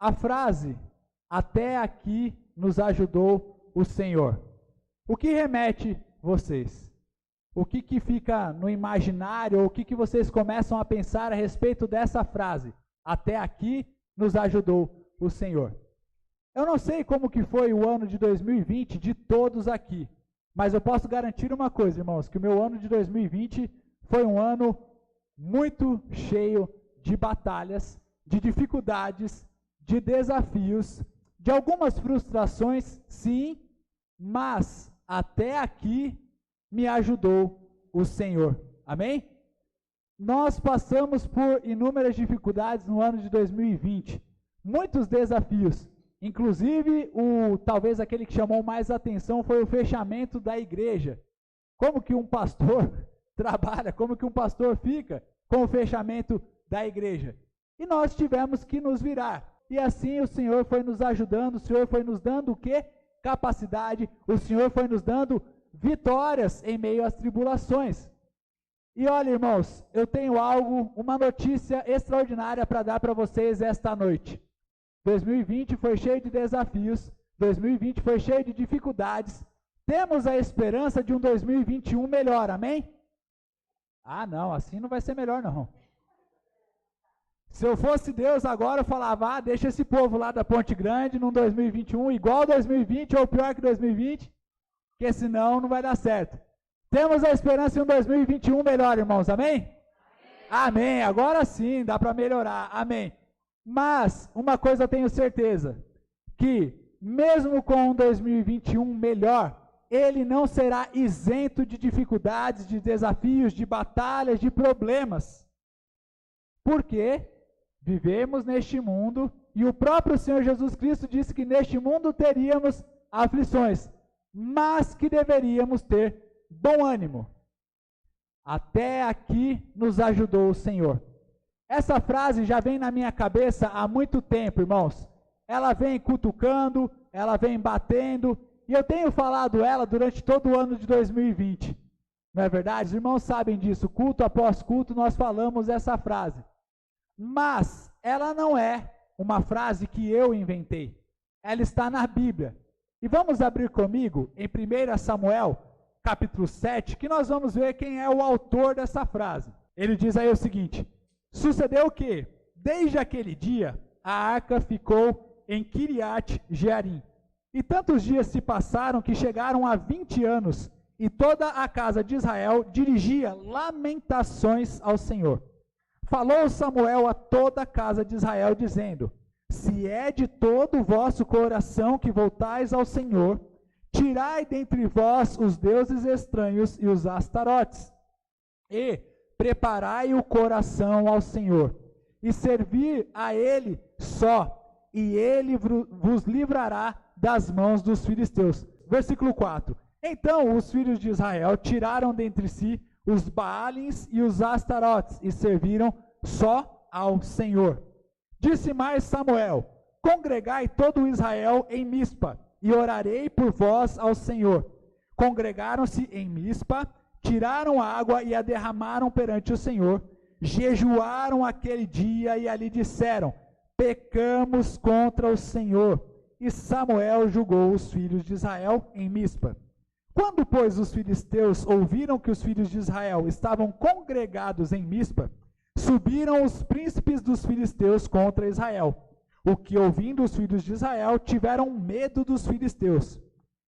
A frase, até aqui nos ajudou o Senhor. O que remete vocês? O que fica no imaginário, ou o que vocês começam a pensar a respeito dessa frase? Até aqui nos ajudou o Senhor. Eu não sei como que foi o ano de 2020 de todos aqui, mas eu posso garantir uma coisa, irmãos, que o meu ano de 2020 foi um ano muito cheio de batalhas, de dificuldades, de desafios, de algumas frustrações, sim, mas até aqui me ajudou o Senhor. Amém? Nós passamos por inúmeras dificuldades no ano de 2020, muitos desafios. Inclusive, talvez aquele que chamou mais atenção foi o fechamento da igreja. Como que um pastor trabalha, como que um pastor fica com o fechamento da igreja? E nós tivemos que nos virar. E assim o Senhor foi nos ajudando, o Senhor foi nos dando o quê? Capacidade, o Senhor foi nos dando vitórias em meio às tribulações. E olha, irmãos, eu tenho uma notícia extraordinária para dar para vocês esta noite. 2020 foi cheio de desafios, 2020 foi cheio de dificuldades. Temos a esperança de um 2021 melhor, amém? Ah, não, assim não vai ser melhor não. Se eu fosse Deus agora, eu falava, deixa esse povo lá da Ponte Grande num 2021 igual 2020 ou pior que 2020, porque senão não vai dar certo. Temos a esperança de um 2021 melhor, irmãos, amém? Amém, agora sim, dá para melhorar, amém. Mas, uma coisa eu tenho certeza, que mesmo com um 2021 melhor, ele não será isento de dificuldades, de desafios, de batalhas, de problemas. Porque vivemos neste mundo, e o próprio Senhor Jesus Cristo disse que neste mundo teríamos aflições, mas que deveríamos ter bom ânimo. Até aqui nos ajudou o Senhor. Essa frase já vem na minha cabeça há muito tempo, irmãos. Ela vem cutucando, ela vem batendo, e eu tenho falado ela durante todo o ano de 2020. Não é verdade? Os irmãos sabem disso, culto após culto nós falamos essa frase. Mas ela não é uma frase que eu inventei. Ela está na Bíblia. E vamos abrir comigo em 1 Samuel, capítulo 7, que nós vamos ver quem é o autor dessa frase. Ele diz aí o seguinte: sucedeu que, desde aquele dia, a arca ficou em Kiriat Jearim. E tantos dias se passaram que chegaram a 20 anos, e toda a casa de Israel dirigia lamentações ao Senhor. Falou Samuel a toda a casa de Israel, dizendo: se é de todo o vosso coração que voltais ao Senhor, tirai dentre vós os deuses estranhos e os astarotes, e preparai o coração ao Senhor, e servir a Ele só, e Ele vos livrará das mãos dos filisteus. Versículo 4. Então os filhos de Israel tiraram dentre si os Baalins e os Astarotes, e serviram só ao Senhor. Disse mais Samuel: congregai todo Israel em Mispa, e orarei por vós ao Senhor. Congregaram-se em Mispa, tiraram água e a derramaram perante o Senhor, jejuaram aquele dia e ali disseram: pecamos contra o Senhor. E Samuel julgou os filhos de Israel em Mispa. Quando, pois, os filisteus ouviram que os filhos de Israel estavam congregados em Mispa, subiram os príncipes dos filisteus contra Israel. O que, ouvindo os filhos de Israel, tiveram medo dos filisteus.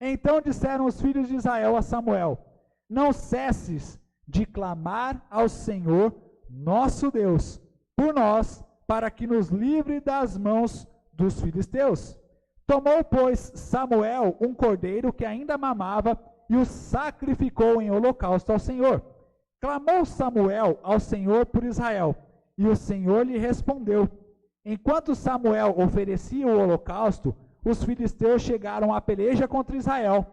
Então disseram os filhos de Israel a Samuel: não cesses de clamar ao Senhor, nosso Deus, por nós, para que nos livre das mãos dos filisteus. Tomou, pois, Samuel um cordeiro que ainda mamava e o sacrificou em holocausto ao Senhor. Clamou Samuel ao Senhor por Israel, e o Senhor lhe respondeu. Enquanto Samuel oferecia o holocausto, os filisteus chegaram à peleja contra Israel.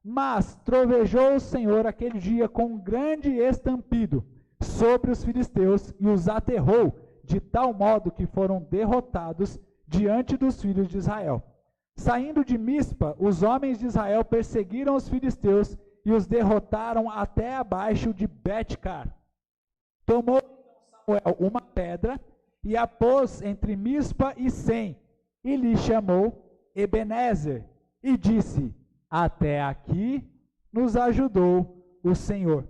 Mas trovejou o Senhor aquele dia com um grande estampido sobre os filisteus e os aterrou, de tal modo que foram derrotados diante dos filhos de Israel. Saindo de Mispa, os homens de Israel perseguiram os filisteus e os derrotaram até abaixo de Bet-car. Tomou Samuel uma pedra e a pôs entre Mispa e Sem, e lhe chamou Ebenezer, e disse: até aqui nos ajudou o Senhor.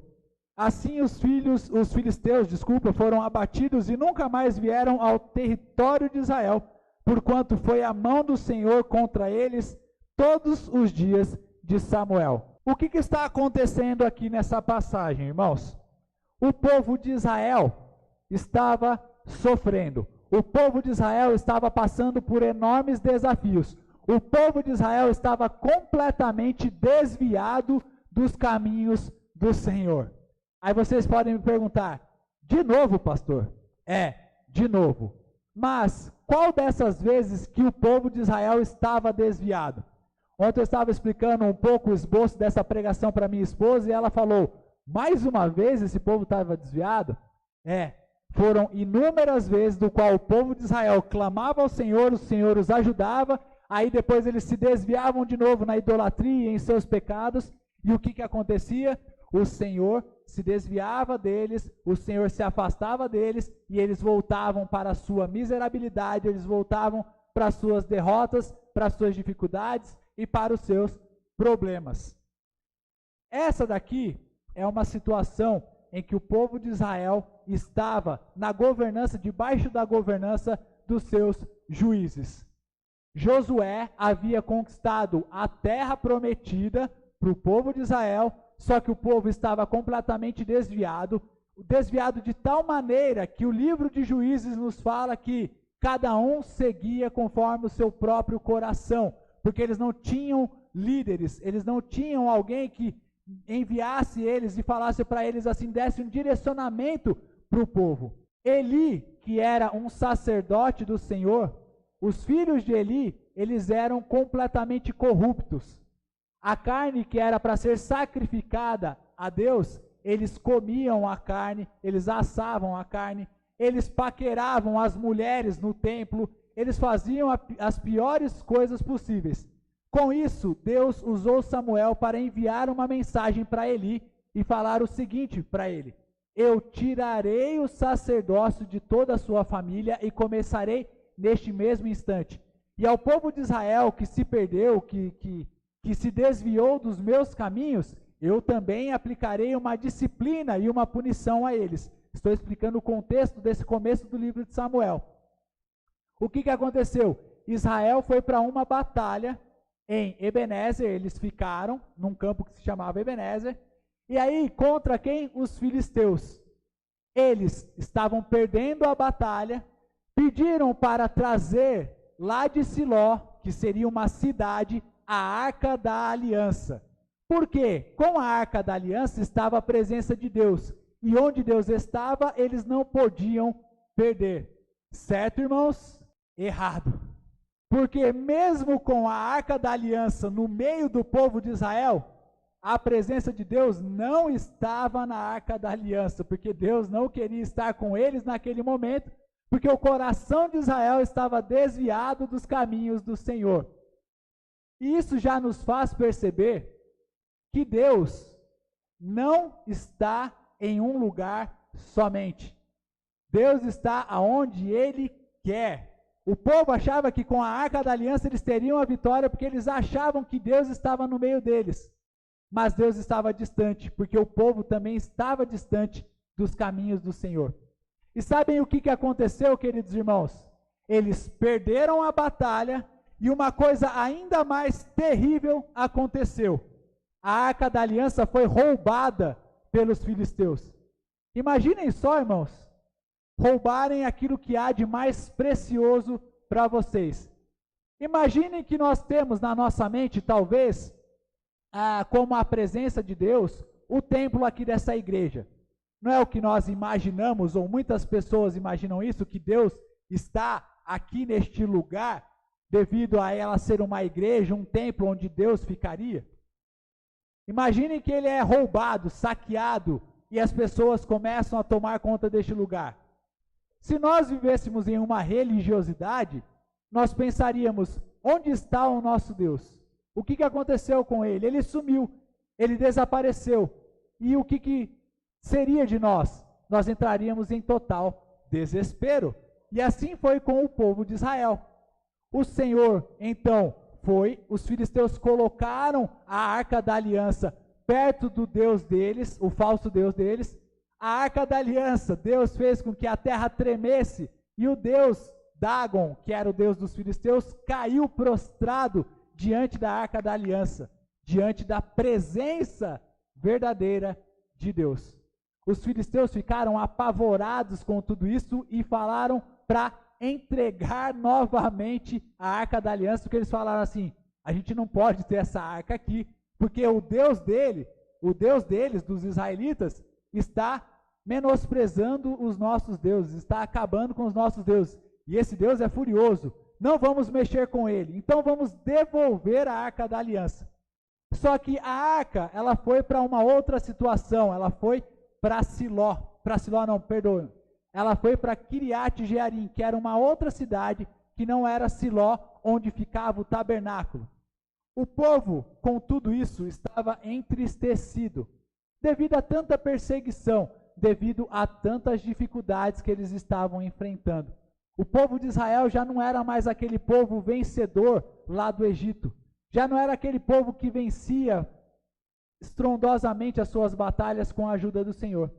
Assim os filisteus, foram abatidos e nunca mais vieram ao território de Israel, porquanto foi a mão do Senhor contra eles todos os dias de Samuel. O que está acontecendo aqui nessa passagem, irmãos? O povo de Israel estava sofrendo. O povo de Israel estava passando por enormes desafios. O povo de Israel estava completamente desviado dos caminhos do Senhor. Aí vocês podem me perguntar: de novo, pastor? De novo. Mas qual dessas vezes que o povo de Israel estava desviado? Ontem eu estava explicando um pouco o esboço dessa pregação para minha esposa e ela falou: mais uma vez esse povo estava desviado? Foram inúmeras vezes do qual o povo de Israel clamava ao Senhor, o Senhor os ajudava, aí depois eles se desviavam de novo na idolatria e em seus pecados, e o que acontecia? O Senhor se desviava deles, o Senhor se afastava deles, e eles voltavam para a sua miserabilidade, eles voltavam para as suas derrotas, para as suas dificuldades e para os seus problemas. Essa daqui é uma situação em que o povo de Israel estava na governança, debaixo da governança dos seus juízes. Josué havia conquistado a terra prometida para o povo de Israel, só que o povo estava completamente desviado de tal maneira que o livro de Juízes nos fala que cada um seguia conforme o seu próprio coração, porque eles não tinham líderes, eles não tinham alguém que enviasse eles e falasse para eles assim, desse um direcionamento para o povo. Eli, que era um sacerdote do Senhor, os filhos de Eli, eles eram completamente corruptos. A carne que era para ser sacrificada a Deus, eles comiam a carne, eles assavam a carne, eles paqueravam as mulheres no templo, eles faziam as piores coisas possíveis. Com isso, Deus usou Samuel para enviar uma mensagem para Eli e falar o seguinte para ele: eu tirarei o sacerdócio de toda a sua família e começarei neste mesmo instante. E ao povo de Israel que se perdeu, que se desviou dos meus caminhos, eu também aplicarei uma disciplina e uma punição a eles. Estou explicando o contexto desse começo do livro de Samuel. O que aconteceu? Israel foi para uma batalha em Ebenezer, eles ficaram num campo que se chamava Ebenezer, e aí contra quem? Os filisteus. Eles estavam perdendo a batalha, pediram para trazer lá de Siló, que seria uma cidade, a Arca da Aliança. Por quê? Com a Arca da Aliança estava a presença de Deus, e onde Deus estava, eles não podiam perder. Certo, irmãos? Errado. Porque mesmo com a Arca da Aliança no meio do povo de Israel, a presença de Deus não estava na Arca da Aliança, porque Deus não queria estar com eles naquele momento, porque o coração de Israel estava desviado dos caminhos do Senhor. E isso já nos faz perceber que Deus não está em um lugar somente. Deus está aonde Ele quer. O povo achava que com a Arca da Aliança eles teriam a vitória porque eles achavam que Deus estava no meio deles. Mas Deus estava distante, porque o povo também estava distante dos caminhos do Senhor. E sabem o que aconteceu, queridos irmãos? Eles perderam a batalha e uma coisa ainda mais terrível aconteceu. A Arca da Aliança foi roubada pelos filisteus. Imaginem só, irmãos, roubarem aquilo que há de mais precioso para vocês. Imaginem que nós temos na nossa mente, talvez, como a presença de Deus, o templo aqui dessa igreja. Não é o que nós imaginamos, ou muitas pessoas imaginam isso, que Deus está aqui neste lugar, devido a ela ser uma igreja, um templo onde Deus ficaria. Imaginem que ele é roubado, saqueado, e as pessoas começam a tomar conta deste lugar. Se nós vivêssemos em uma religiosidade, nós pensaríamos, onde está o nosso Deus? O que aconteceu com ele? Ele sumiu, ele desapareceu. E o que seria de nós? Nós entraríamos em total desespero. E assim foi com o povo de Israel. O Senhor, então, os filisteus colocaram a arca da aliança perto do Deus deles, o falso Deus deles. A arca da aliança, Deus fez com que a terra tremesse, e o Deus Dagon, que era o Deus dos filisteus, caiu prostrado diante da arca da aliança, diante da presença verdadeira de Deus. Os filisteus ficaram apavorados com tudo isso e falaram para entregar novamente a arca da aliança, porque eles falaram assim: a gente não pode ter essa arca aqui, porque o Deus deles, dos israelitas, está menosprezando os nossos deuses, está acabando com os nossos deuses, e esse Deus é furioso, não vamos mexer com ele, então vamos devolver a arca da aliança. Só que a arca, ela foi para uma outra situação, ela foi para ela foi para Kiriat Jearim, que era uma outra cidade, que não era Siló, onde ficava o tabernáculo. O povo, com tudo isso, estava entristecido, devido a tanta perseguição, devido a tantas dificuldades que eles estavam enfrentando. O povo de Israel já não era mais aquele povo vencedor lá do Egito, já não era aquele povo que vencia estrondosamente as suas batalhas com a ajuda do Senhor.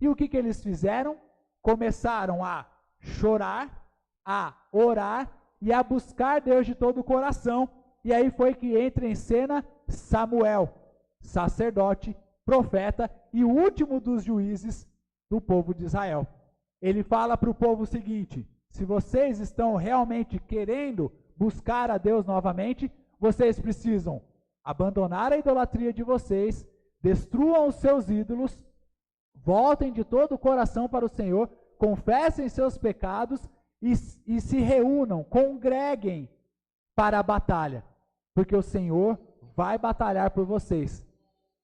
E o que eles fizeram? Começaram a chorar, a orar e a buscar Deus de todo o coração. E aí foi que entra em cena Samuel, sacerdote, profeta e o último dos juízes do povo de Israel. Ele fala para o povo o seguinte: se vocês estão realmente querendo buscar a Deus novamente, vocês precisam abandonar a idolatria de vocês, destruam os seus ídolos, voltem de todo o coração para o Senhor, confessem seus pecados e se reúnam, congreguem para a batalha, porque o Senhor vai batalhar por vocês.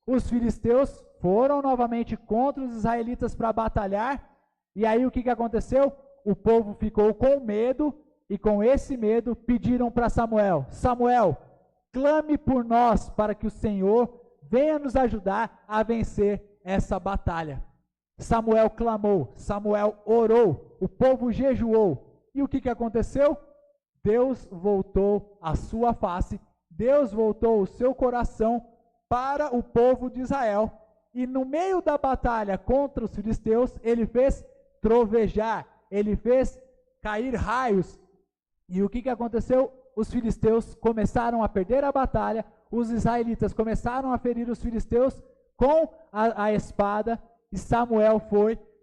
Os filisteus foram novamente contra os israelitas para batalhar, e aí o que aconteceu? O povo ficou com medo, e com esse medo pediram para Samuel: Samuel, clame por nós para que o Senhor venha nos ajudar a vencer essa batalha. Samuel clamou, Samuel orou, o povo jejuou. E o que aconteceu? Deus voltou a sua face, Deus voltou o seu coração para o povo de Israel. E no meio da batalha contra os filisteus, ele fez trovejar, ele fez cair raios. E o que aconteceu? Os filisteus começaram a perder a batalha, os israelitas começaram a ferir os filisteus com a espada, e Samuel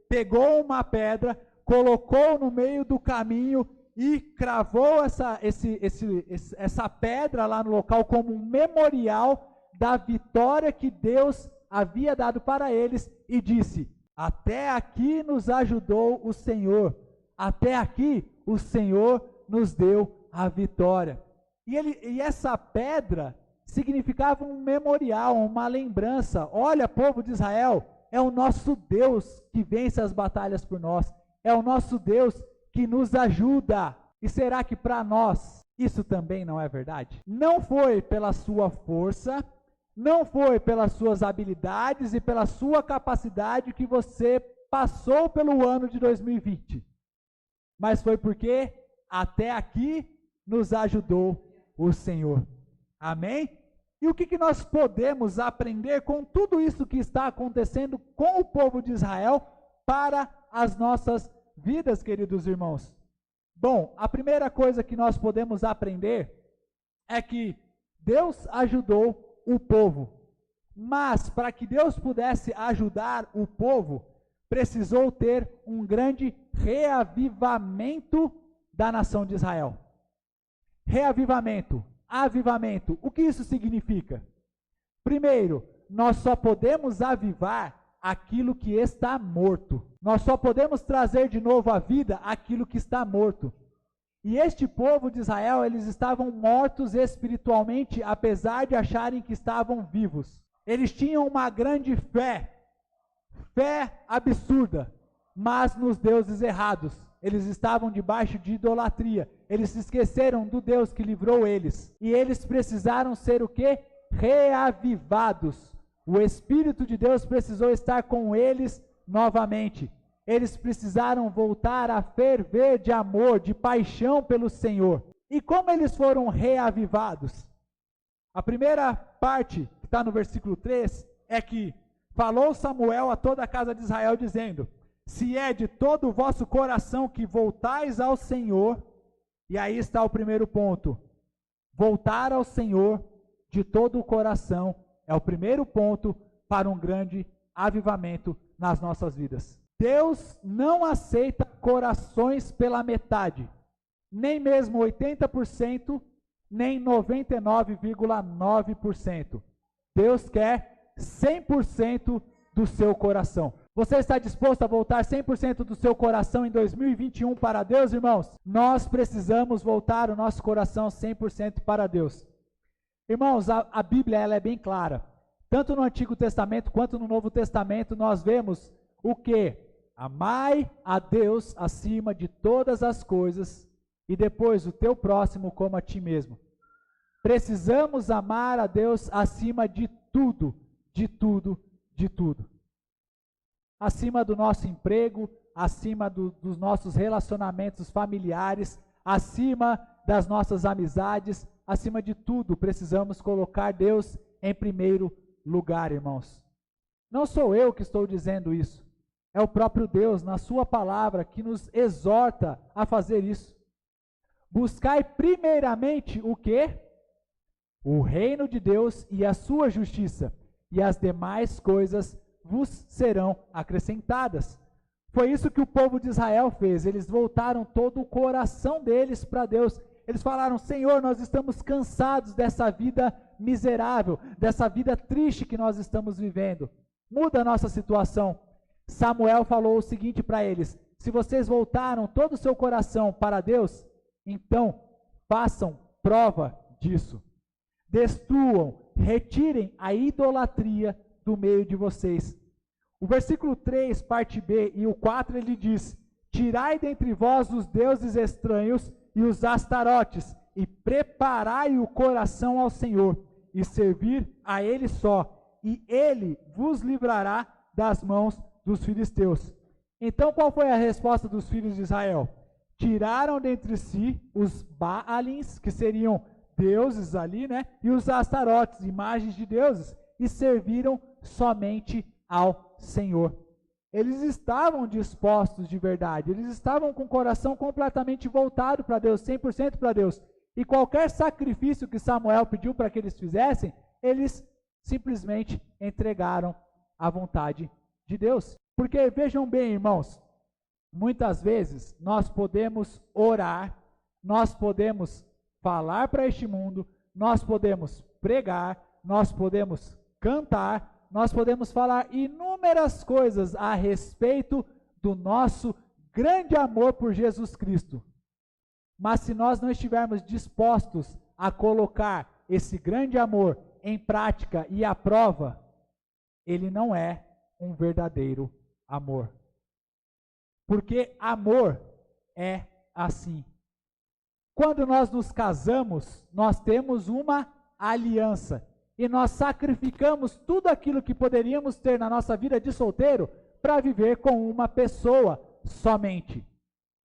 pegou uma pedra, colocou no meio do caminho e cravou essa pedra lá no local como um memorial da vitória que Deus havia dado para eles, e disse: até aqui nos ajudou o Senhor, até aqui o Senhor nos deu a vitória. E essa pedra significava um memorial, uma lembrança. Olha, povo de Israel, é o nosso Deus que vence as batalhas por nós, é o nosso Deus que nos ajuda. E será que para nós isso também não é verdade? Não foi pela sua força, não foi pelas suas habilidades e pela sua capacidade que você passou pelo ano de 2020, mas foi porque até aqui nos ajudou o Senhor. Amém? E o que nós podemos aprender com tudo isso que está acontecendo com o povo de Israel para as nossas vidas, queridos irmãos? Bom, a primeira coisa que nós podemos aprender é que Deus ajudou o povo, mas para que Deus pudesse ajudar o povo, precisou ter um grande reavivamento da nação de Israel. Reavivamento, avivamento, o que isso significa? Primeiro, nós só podemos avivar aquilo que está morto. Nós só podemos trazer de novo à vida aquilo que está morto. E este povo de Israel, eles estavam mortos espiritualmente, apesar de acharem que estavam vivos. Eles tinham uma grande fé absurda, mas nos deuses errados. Eles estavam debaixo de idolatria. Eles se esqueceram do Deus que livrou eles. E eles precisaram ser o quê? Reavivados. O Espírito de Deus precisou estar com eles novamente. Eles precisaram voltar a ferver de amor, de paixão pelo Senhor. E como eles foram reavivados? A primeira parte, que está no versículo 3, é que falou Samuel a toda a casa de Israel, dizendo: se é de todo o vosso coração que voltais ao Senhor, e aí está o primeiro ponto, voltar ao Senhor de todo o coração, é o primeiro ponto para um grande avivamento nas nossas vidas. Deus não aceita corações pela metade, nem mesmo 80%, nem 99,9%. Deus quer 100% do seu coração. Você está disposto a voltar 100% do seu coração em 2021 para Deus, irmãos? Nós precisamos voltar o nosso coração 100% para Deus. Irmãos, a Bíblia ela é bem clara. Tanto no Antigo Testamento quanto no Novo Testamento nós vemos o que? Amai a Deus acima de todas as coisas e depois o teu próximo como a ti mesmo. Precisamos amar a Deus acima de tudo, de tudo, de tudo. Acima do nosso emprego, acima dos nossos relacionamentos familiares, acima das nossas amizades, acima de tudo, precisamos colocar Deus em primeiro lugar, irmãos. Não sou eu que estou dizendo isso, é o próprio Deus, na sua palavra, que nos exorta a fazer isso. Buscai primeiramente o quê? O reino de Deus e a sua justiça, e as demais coisas vos serão acrescentadas. Foi isso que o povo de Israel fez, eles voltaram todo o coração deles para Deus. Eles falaram: Senhor, nós estamos cansados dessa vida miserável, dessa vida triste que nós estamos vivendo. Muda a nossa situação. Samuel falou o seguinte para eles: se vocês voltaram todo o seu coração para Deus, então façam prova disso. Destruam, retirem a idolatria do meio de vocês. O versículo 3, parte B, e o 4, ele diz: tirai dentre vós os deuses estranhos e os astarotes, e preparai o coração ao Senhor, e servir a Ele só, e Ele vos livrará das mãos dos filisteus. Então qual foi a resposta dos filhos de Israel? Tiraram dentre si os Baalins, que seriam deuses ali, né? E os astarotes, imagens de deuses, e serviram somente ao Senhor. Eles estavam dispostos de verdade, eles estavam com o coração completamente voltado para Deus, 100% para Deus. E qualquer sacrifício que Samuel pediu para que eles fizessem, eles simplesmente entregaram à vontade de Deus. Porque vejam bem, irmãos, muitas vezes nós podemos orar, nós podemos falar para este mundo, nós podemos pregar, nós podemos cantar, nós podemos falar inúmeras coisas a respeito do nosso grande amor por Jesus Cristo. Mas se nós não estivermos dispostos a colocar esse grande amor em prática e à prova, ele não é um verdadeiro amor. Porque amor é assim. Quando nós nos casamos, nós temos uma aliança. E nós sacrificamos tudo aquilo que poderíamos ter na nossa vida de solteiro para viver com uma pessoa somente.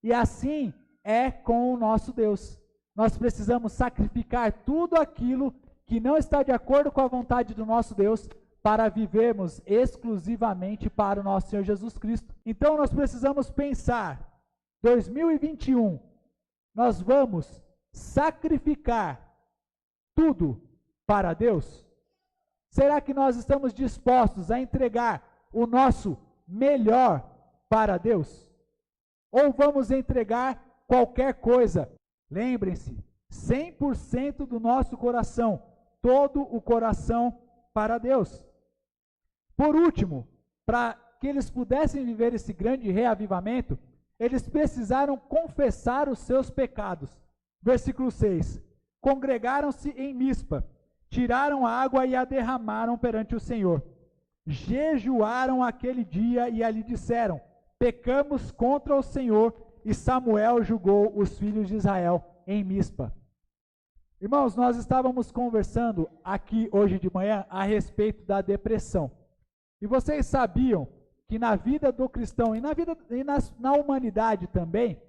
E assim é com o nosso Deus. Nós precisamos sacrificar tudo aquilo que não está de acordo com a vontade do nosso Deus para vivermos exclusivamente para o nosso Senhor Jesus Cristo. Então nós precisamos pensar, 2021, nós vamos sacrificar tudo para Deus? Será que nós estamos dispostos a entregar o nosso melhor para Deus? Ou vamos entregar qualquer coisa? Lembrem-se, 100% do nosso coração, todo o coração para Deus. Por último, para que eles pudessem viver esse grande reavivamento, eles precisaram confessar os seus pecados. Versículo 6, congregaram-se em Mispa, tiraram a água e a derramaram perante o Senhor. Jejuaram aquele dia e ali disseram: pecamos contra o Senhor, e Samuel julgou os filhos de Israel em Mispa. Irmãos, nós estávamos conversando aqui hoje de manhã a respeito da depressão. E vocês sabiam que na vida do cristão e na humanidade também,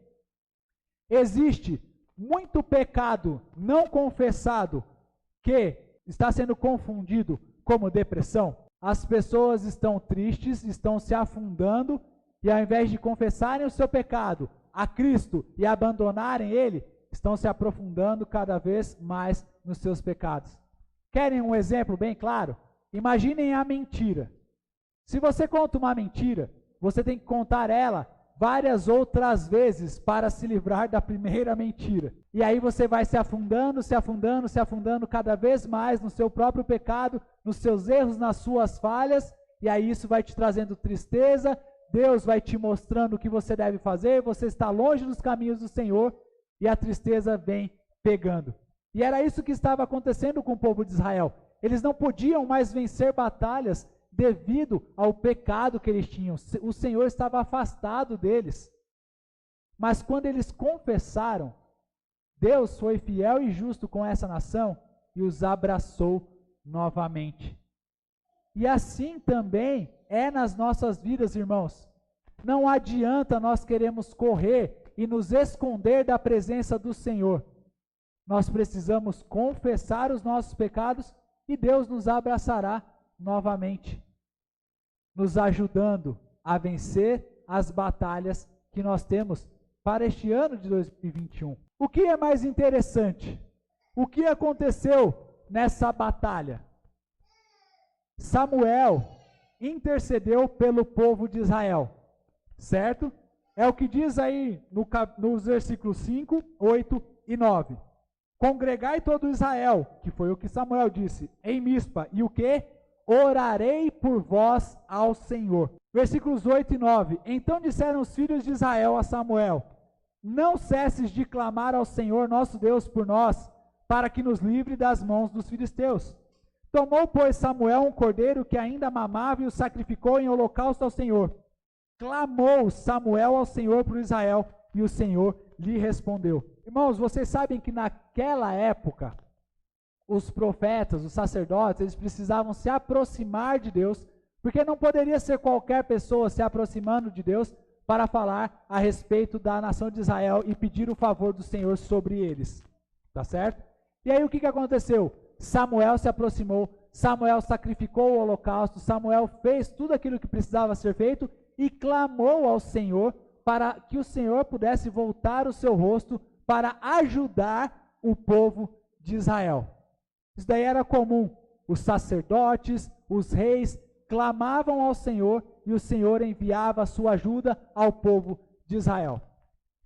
existe muito pecado não confessado que está sendo confundido como depressão? As pessoas estão tristes, estão se afundando e ao invés de confessarem o seu pecado a Cristo e abandonarem Ele, estão se aprofundando cada vez mais nos seus pecados. Querem um exemplo bem claro? Imaginem a mentira. Se você conta uma mentira, você tem que contar ela várias outras vezes para se livrar da primeira mentira. E aí você vai se afundando, se afundando, se afundando cada vez mais no seu próprio pecado, nos seus erros, nas suas falhas, e aí isso vai te trazendo tristeza, Deus vai te mostrando o que você deve fazer, você está longe dos caminhos do Senhor, e a tristeza vem pegando. E era isso que estava acontecendo com o povo de Israel. Eles não podiam mais vencer batalhas devido ao pecado que eles tinham. O Senhor estava afastado deles. Mas quando eles confessaram, Deus foi fiel e justo com essa nação e os abraçou novamente. E assim também é nas nossas vidas, irmãos. Não adianta nós queremos correr e nos esconder da presença do Senhor. Nós precisamos confessar os nossos pecados e Deus nos abraçará novamente, nos ajudando a vencer as batalhas que nós temos para este ano de 2021. O que é mais interessante? O que aconteceu nessa batalha? Samuel intercedeu pelo povo de Israel, certo? É o que diz aí nos versículos 5, 8 e 9. Congregai todo Israel, que foi o que Samuel disse, em Mispa, e o que? Orarei por vós ao Senhor. Versículos 8 e 9. Então disseram os filhos de Israel a Samuel: não cesses de clamar ao Senhor nosso Deus por nós, para que nos livre das mãos dos filisteus. Tomou, pois, Samuel um cordeiro que ainda mamava e o sacrificou em holocausto ao Senhor. Clamou Samuel ao Senhor por Israel, e o Senhor lhe respondeu. Irmãos, vocês sabem que naquela época, os profetas, os sacerdotes, eles precisavam se aproximar de Deus, porque não poderia ser qualquer pessoa se aproximando de Deus para falar a respeito da nação de Israel e pedir o favor do Senhor sobre eles, tá certo? E aí o que aconteceu? Samuel se aproximou, Samuel sacrificou o holocausto, Samuel fez tudo aquilo que precisava ser feito e clamou ao Senhor para que o Senhor pudesse voltar o seu rosto para ajudar o povo de Israel. Isso daí era comum. Os sacerdotes, os reis clamavam ao Senhor e o Senhor enviava a sua ajuda ao povo de Israel.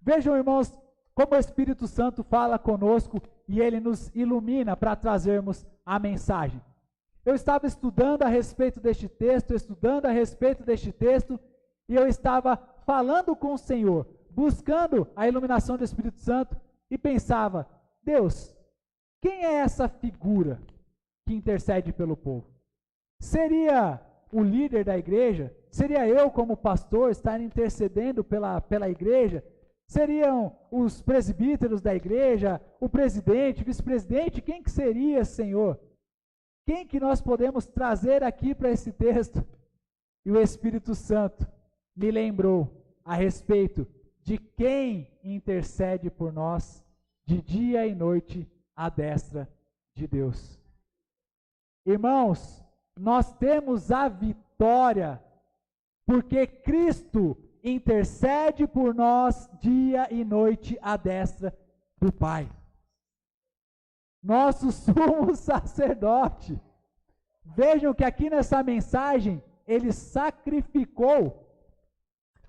Vejam, irmãos, como o Espírito Santo fala conosco e ele nos ilumina para trazermos a mensagem. Eu estava estudando a respeito deste texto, e eu estava falando com o Senhor, buscando a iluminação do Espírito Santo e pensava: Deus, quem é essa figura que intercede pelo povo? Seria o líder da igreja? Seria eu como pastor estar intercedendo pela igreja? Seriam os presbíteros da igreja, o presidente, o vice-presidente? Quem que seria, Senhor? Quem que nós podemos trazer aqui para esse texto? E o Espírito Santo me lembrou a respeito de quem intercede por nós de dia e noite à destra de Deus. Irmãos, nós temos a vitória porque Cristo intercede por nós dia e noite à destra do Pai. Nosso sumo sacerdote. Vejam que aqui nessa mensagem ele sacrificou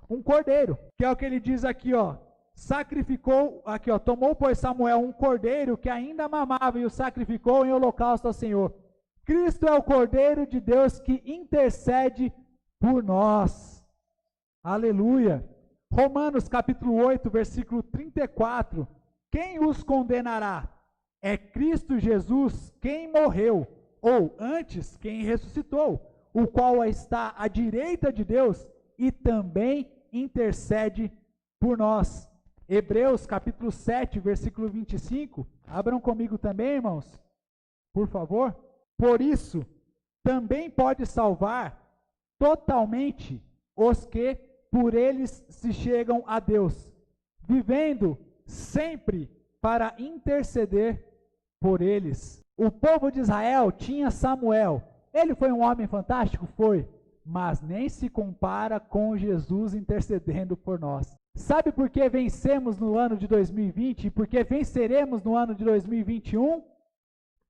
um cordeiro, que é o que ele diz aqui, ó. Sacrificou, aqui ó, tomou, pois, Samuel um cordeiro que ainda mamava e o sacrificou em holocausto ao Senhor. Cristo é o cordeiro de Deus que intercede por nós. Aleluia. Romanos capítulo 8, versículo 34. Quem os condenará? É Cristo Jesus quem morreu, ou antes, quem ressuscitou, o qual está à direita de Deus e também intercede por nós. Hebreus capítulo 7, versículo 25. Abram comigo também, irmãos, por favor. Por isso, também pode salvar totalmente os que por eles se chegam a Deus, vivendo sempre para interceder por eles. O povo de Israel tinha Samuel. Ele foi um homem fantástico? Foi. Mas nem se compara com Jesus intercedendo por nós. Sabe por que vencemos no ano de 2020 e por que venceremos no ano de 2021?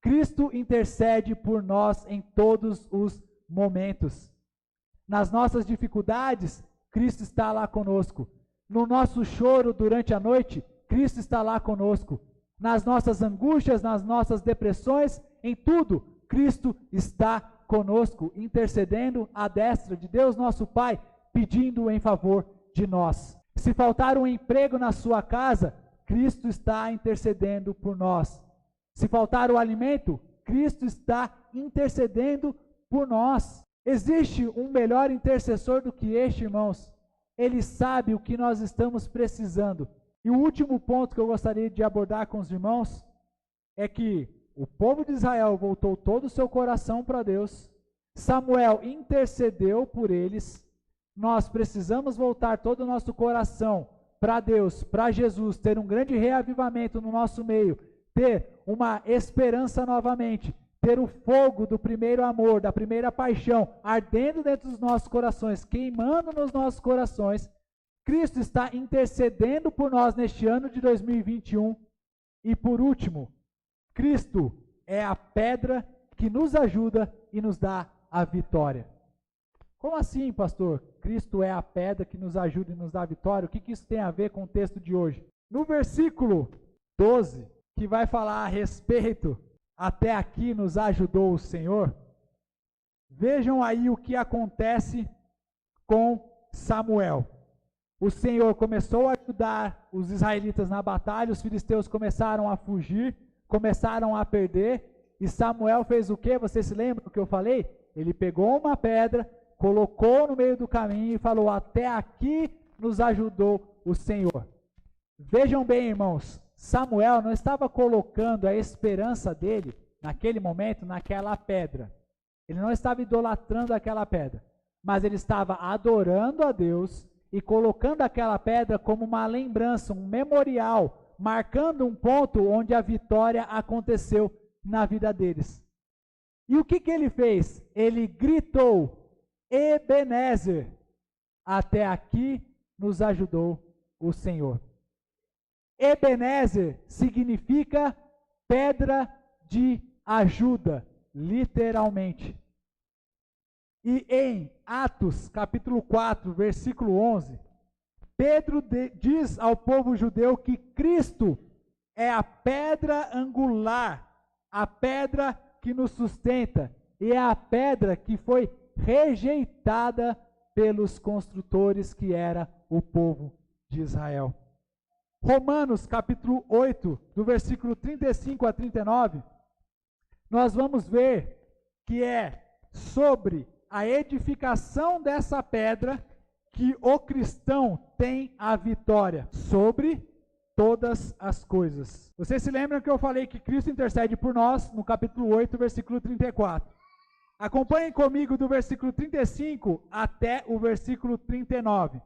Cristo intercede por nós em todos os momentos. Nas nossas dificuldades, Cristo está lá conosco. No nosso choro durante a noite, Cristo está lá conosco. Nas nossas angústias, nas nossas depressões, em tudo, Cristo está conosco, intercedendo à destra de Deus nosso Pai, pedindo em favor de nós. Se faltar um emprego na sua casa, Cristo está intercedendo por nós. Se faltar o alimento, Cristo está intercedendo por nós. Existe um melhor intercessor do que este, irmãos. Ele sabe o que nós estamos precisando. E o último ponto que eu gostaria de abordar com os irmãos é que o povo de Israel voltou todo o seu coração para Deus. Samuel intercedeu por eles. Nós precisamos voltar todo o nosso coração para Deus, para Jesus, ter um grande reavivamento no nosso meio, ter uma esperança novamente, ter o fogo do primeiro amor, da primeira paixão, ardendo dentro dos nossos corações, queimando nos nossos corações. Cristo está intercedendo por nós neste ano de 2021. E por último, Cristo é a pedra que nos ajuda e nos dá a vitória. Como assim, pastor? Cristo é a pedra que nos ajuda e nos dá a vitória? O que isso tem a ver com o texto de hoje? No versículo 12, que vai falar a respeito, até aqui nos ajudou o Senhor, vejam aí o que acontece com Samuel. O Senhor começou a ajudar os israelitas na batalha, os filisteus começaram a fugir, começaram a perder, e Samuel fez o quê? Você se lembra do que eu falei? Ele pegou uma pedra, colocou no meio do caminho e falou: até aqui nos ajudou o Senhor. Vejam bem, irmãos, Samuel não estava colocando a esperança dele, naquele momento, naquela pedra. Ele não estava idolatrando aquela pedra, mas ele estava adorando a Deus e colocando aquela pedra como uma lembrança, um memorial, marcando um ponto onde a vitória aconteceu na vida deles. E o que ele fez? Ele gritou: Ebenezer, até aqui nos ajudou o Senhor. Ebenezer significa pedra de ajuda, literalmente. E em Atos, capítulo 4, versículo 11, Pedro diz ao povo judeu que Cristo é a pedra angular, a pedra que nos sustenta, e é a pedra que foi rejeitada pelos construtores, que era o povo de Israel. Romanos capítulo 8, do versículo 35 a 39, nós vamos ver que é sobre a edificação dessa pedra que o cristão tem a vitória sobre todas as coisas. Vocês se lembram que eu falei que Cristo intercede por nós no capítulo 8, versículo 34. Acompanhem comigo do versículo 35 até o versículo 39.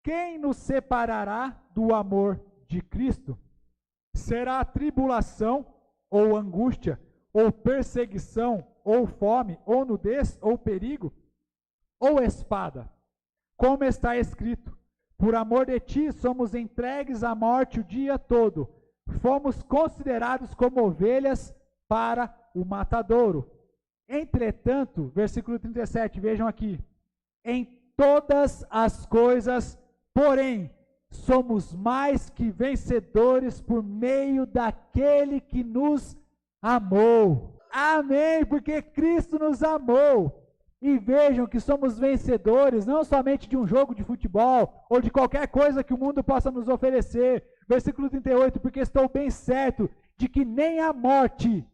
Quem nos separará do amor de Cristo? Será a tribulação, ou angústia, ou perseguição, ou fome, ou nudez, ou perigo, ou espada? Como está escrito: por amor de ti somos entregues à morte o dia todo, fomos considerados como ovelhas para o matadouro. Entretanto, versículo 37, vejam aqui: em todas as coisas, porém, somos mais que vencedores por meio daquele que nos amou. Amém, porque Cristo nos amou. E vejam que somos vencedores, não somente de um jogo de futebol, ou de qualquer coisa que o mundo possa nos oferecer. Versículo 38, porque estou bem certo de que nem a morte,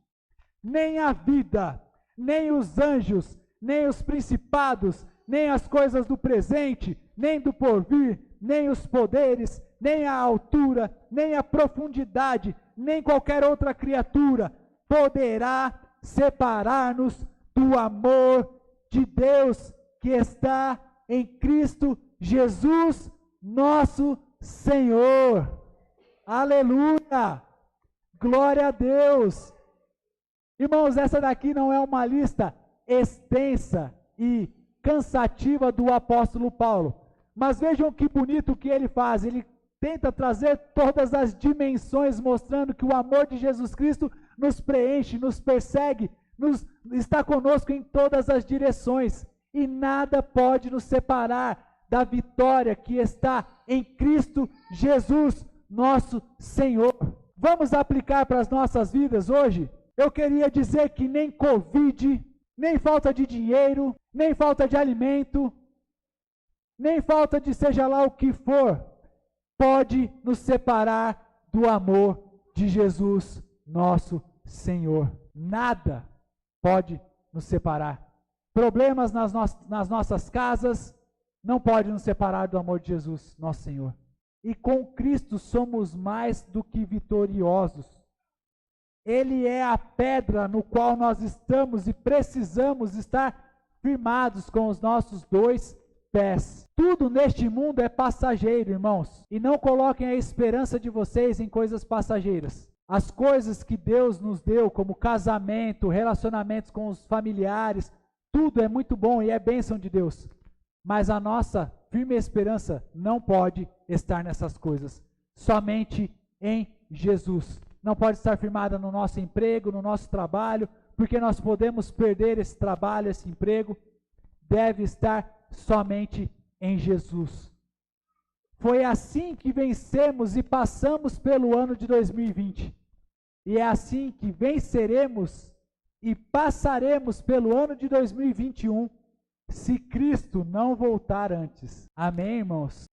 nem a vida, nem os anjos, nem os principados, nem as coisas do presente, nem do porvir, nem os poderes, nem a altura, nem a profundidade, nem qualquer outra criatura poderá separar-nos do amor de Deus que está em Cristo Jesus, nosso Senhor. Aleluia! Glória a Deus! Irmãos, essa daqui não é uma lista extensa e cansativa do apóstolo Paulo. Mas vejam que bonito que ele faz. Ele tenta trazer todas as dimensões, mostrando que o amor de Jesus Cristo nos preenche, nos persegue, está conosco em todas as direções. E nada pode nos separar da vitória que está em Cristo Jesus, nosso Senhor. Vamos aplicar para as nossas vidas hoje? Eu queria dizer que nem Covid, nem falta de dinheiro, nem falta de alimento, nem falta de seja lá o que for, pode nos separar do amor de Jesus, nosso Senhor. Nada pode nos separar. Problemas nas nossas casas não podem nos separar do amor de Jesus, nosso Senhor. E com Cristo somos mais do que vitoriosos. Ele é a pedra no qual nós estamos e precisamos estar firmados com os nossos dois pés. Tudo neste mundo é passageiro, irmãos. E não coloquem a esperança de vocês em coisas passageiras. As coisas que Deus nos deu, como casamento, relacionamentos com os familiares, tudo é muito bom e é bênção de Deus. Mas a nossa firme esperança não pode estar nessas coisas. Somente em Jesus. Não pode estar firmada no nosso emprego, no nosso trabalho, porque nós podemos perder esse trabalho, esse emprego. Deve estar somente em Jesus. Foi assim que vencemos e passamos pelo ano de 2020. E é assim que venceremos e passaremos pelo ano de 2021, se Cristo não voltar antes. Amém, irmãos?